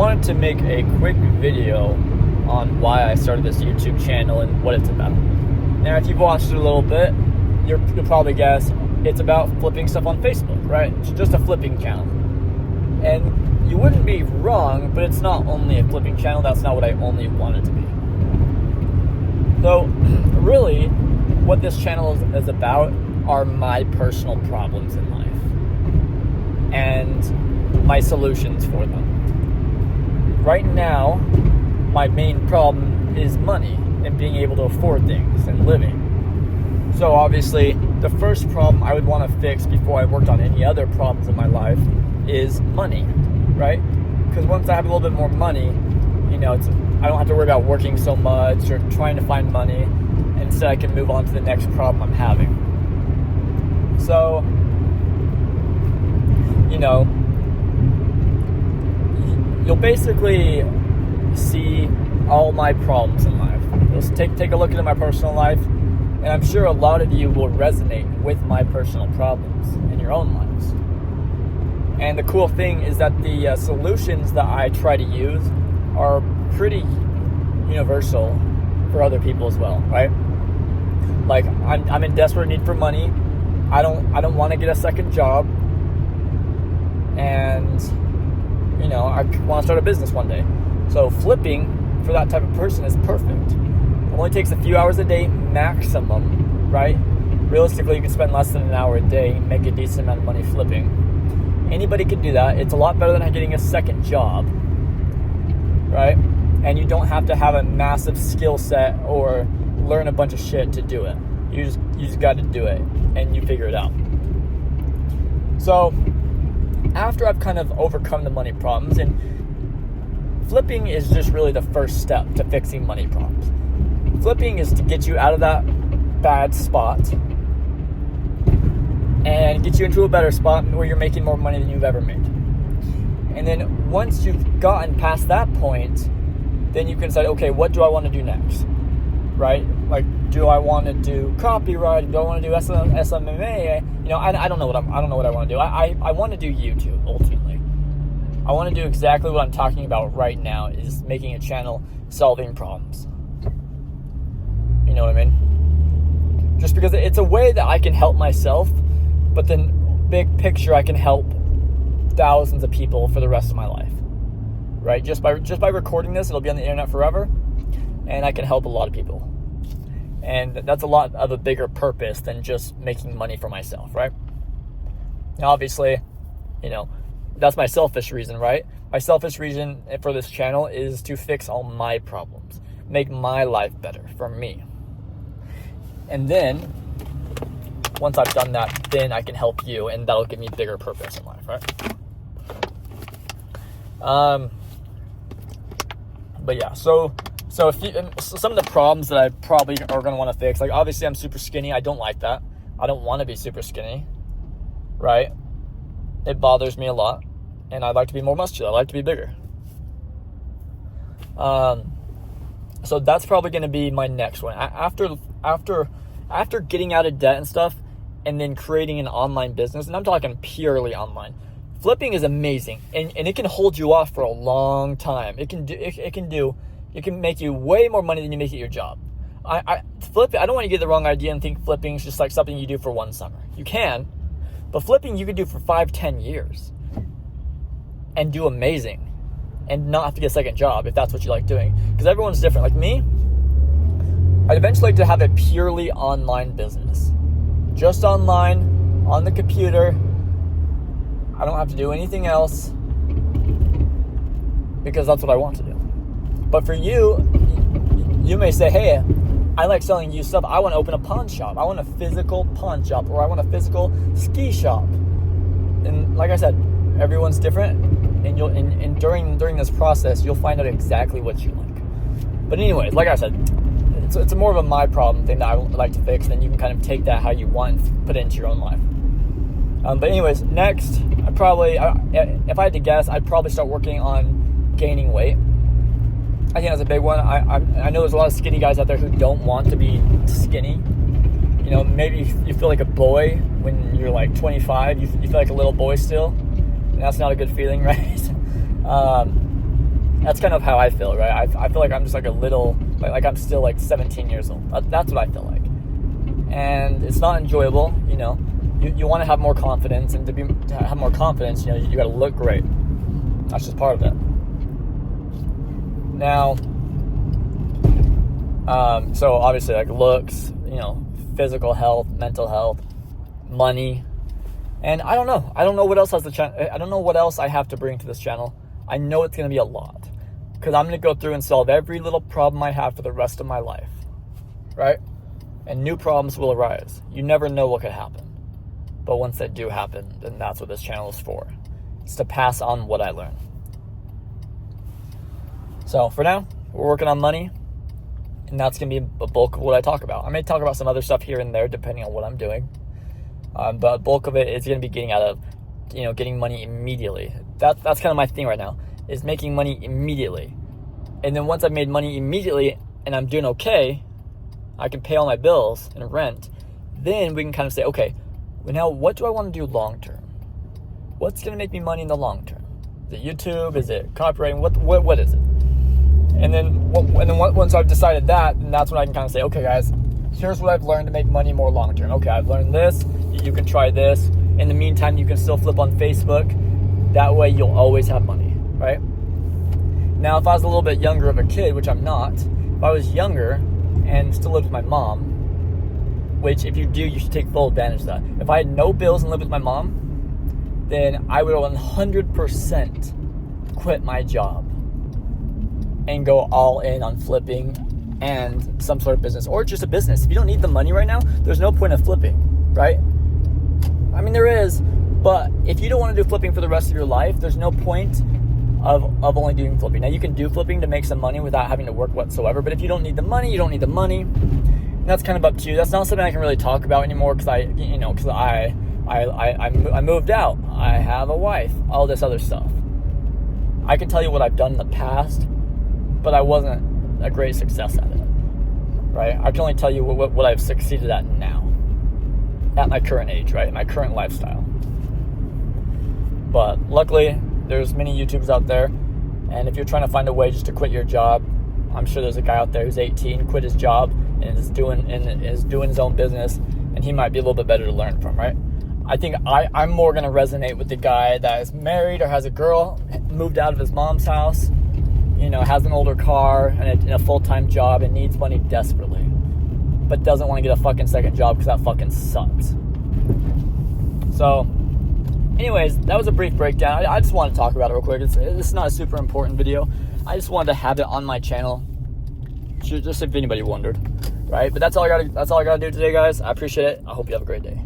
wanted to make a quick video on why I started this YouTube channel and what it's about. Now, if you've watched it a little bit, you'll probably guess it's about flipping stuff on Facebook, right? It's just a flipping channel. And you wouldn't be wrong, but it's not only a flipping channel. That's not what I only want it to be. So, really, what this channel is about are my personal problems in life and my solutions for them. Right now, my main problem is money and being able to afford things and living. So obviously, the first problem I would want to fix before I worked on any other problems in my life is money, right? Because once I have a little bit more money, I don't have to worry about working so much or trying to find money. Instead, I can move on to the next problem I'm having. So, you'll basically see all my problems in life. You'll take a look into my personal life, and I'm sure a lot of you will resonate with my personal problems in your own lives. And the cool thing is that the solutions that I try to use are pretty universal for other people as well, right? Like, I'm in desperate need for money. I don't want to get a second job, and I want to start a business one day. So flipping for that type of person is perfect. It only takes a few hours a day maximum, right? Realistically, you can spend less than an hour a day and make a decent amount of money flipping. Anybody can do that. It's a lot better than getting a second job, right? And you don't have to have a massive skill set or learn a bunch of shit to do it. You just got to do it, and you figure it out. So after I've kind of overcome the money problems, and flipping is just really the first step to fixing money problems. Flipping is to get you out of that bad spot and get you into a better spot where you're making more money than you've ever made. And then once you've gotten past that point, then you can decide, okay, what do I want to do next? Right? Like, do I want to do copyright? Do I want to do SMMA? I don't know what I want to do. I want to do YouTube ultimately. I want to do exactly what I'm talking about right now, is making a channel solving problems. You know what I mean? Just because it's a way that I can help myself, but then big picture, I can help thousands of people for the rest of my life. Right? Just by recording this, it'll be on the internet forever, and I can help a lot of people. And that's a lot of a bigger purpose than just making money for myself, right? Now, obviously, that's my selfish reason, right? My selfish reason for this channel is to fix all my problems, make my life better for me. And then, once I've done that, then I can help you, and that'll give me bigger purpose in life, right? But yeah, so some of the problems that I probably are going to want to fix, like obviously I'm super skinny. I don't like that. I don't want to be super skinny, right? It bothers me a lot, and I'd like to be more muscular. I'd like to be bigger. So that's probably going to be my next one. After getting out of debt and stuff, and then creating an online business, and I'm talking purely online. Flipping is amazing, and it can hold you off for a long time. It can make you way more money than you make at your job. I don't want to get the wrong idea and think flipping is just like something you do for one summer. You can, but flipping you could do for 5-10 years and do amazing and not have to get a second job if that's what you like doing. Because everyone's different. Like me, I'd eventually like to have a purely online business. Just online, on the computer. I don't have to do anything else because that's what I want to do. But for you, you may say, hey, I like selling used stuff. I want to open a pawn shop. I want a physical pawn shop, or I want a physical ski shop. And like I said, everyone's different, and during this process, you'll find out exactly what you like. But anyways, like I said, it's more of a my problem thing that I would like to fix. Then you can kind of take that how you want and put it into your own life. But anyways, next, if I had to guess, I'd probably start working on gaining weight. I think that's a big one. I know there's a lot of skinny guys out there who don't want to be skinny. Maybe you feel like a boy when you're like 25. You feel like a little boy still. And that's not a good feeling, right? That's kind of how I feel, right? I feel like I'm just like a little, like I'm still like 17 years old. That's what I feel like. And it's not enjoyable, you know. You want to have more confidence, and to have more confidence, you know, you got to look great. That's just part of it. Now, so obviously, like looks, you know, physical health, mental health, money, and I don't know what else has I don't know what else I have to bring to this channel. I know it's going to be a lot, because I'm going to go through and solve every little problem I have for the rest of my life, right? And new problems will arise. You never know what could happen. But once they do happen, then that's what this channel is for. It's to pass on what I learn. So for now, we're working on money, and that's going to be a bulk of what I talk about. I may talk about some other stuff here and there, depending on what I'm doing. But bulk of it is going to be getting money immediately. That's kind of my thing right now, is making money immediately. And then once I've made money immediately and I'm doing okay, I can pay all my bills and rent, then we can kind of say, okay, well, now what do I want to do long term? What's going to make me money in the long term? Is it YouTube? Is it copywriting? What is it? And then once I've decided that, then that's when I can kind of say, okay, guys, here's what I've learned to make money more long term. Okay, I've learned this. You can try this. In the meantime, you can still flip on Facebook. That way, you'll always have money, right? Now, if I was a little bit younger of a kid, which I'm not, if I was younger and still lived with my mom, which if you do, you should take full advantage of that. If I had no bills and lived with my mom, then I would 100% quit my job and go all in on flipping and some sort of business, or just a business. If you don't need the money right now, there's no point of flipping, right? I mean, there is, but if you don't want to do flipping for the rest of your life, there's no point of only doing flipping. Now, you can do flipping to make some money without having to work whatsoever, but if you don't need the money, you don't need the money. And that's kind of up to you. That's not something I can really talk about anymore, because I moved out. I have a wife, all this other stuff. I can tell you what I've done in the past, but I wasn't a great success at it, right? I can only tell you what I've succeeded at now, at my current age, right? My current lifestyle. But luckily, there's many YouTubers out there, and if you're trying to find a way just to quit your job, I'm sure there's a guy out there who's 18, quit his job, and is doing his own business, and he might be a little bit better to learn from, right? I think I'm more going to resonate with the guy that is married or has a girl, moved out of his mom's house, you know, has an older car and a full-time job and needs money desperately, but doesn't want to get a fucking second job because that fucking sucks. So, anyways, that was a brief breakdown. I just wanted to talk about it real quick. It's not a super important video. I just wanted to have it on my channel, just if anybody wondered, right? But that's all I gotta do today, guys. I appreciate it. I hope you have a great day.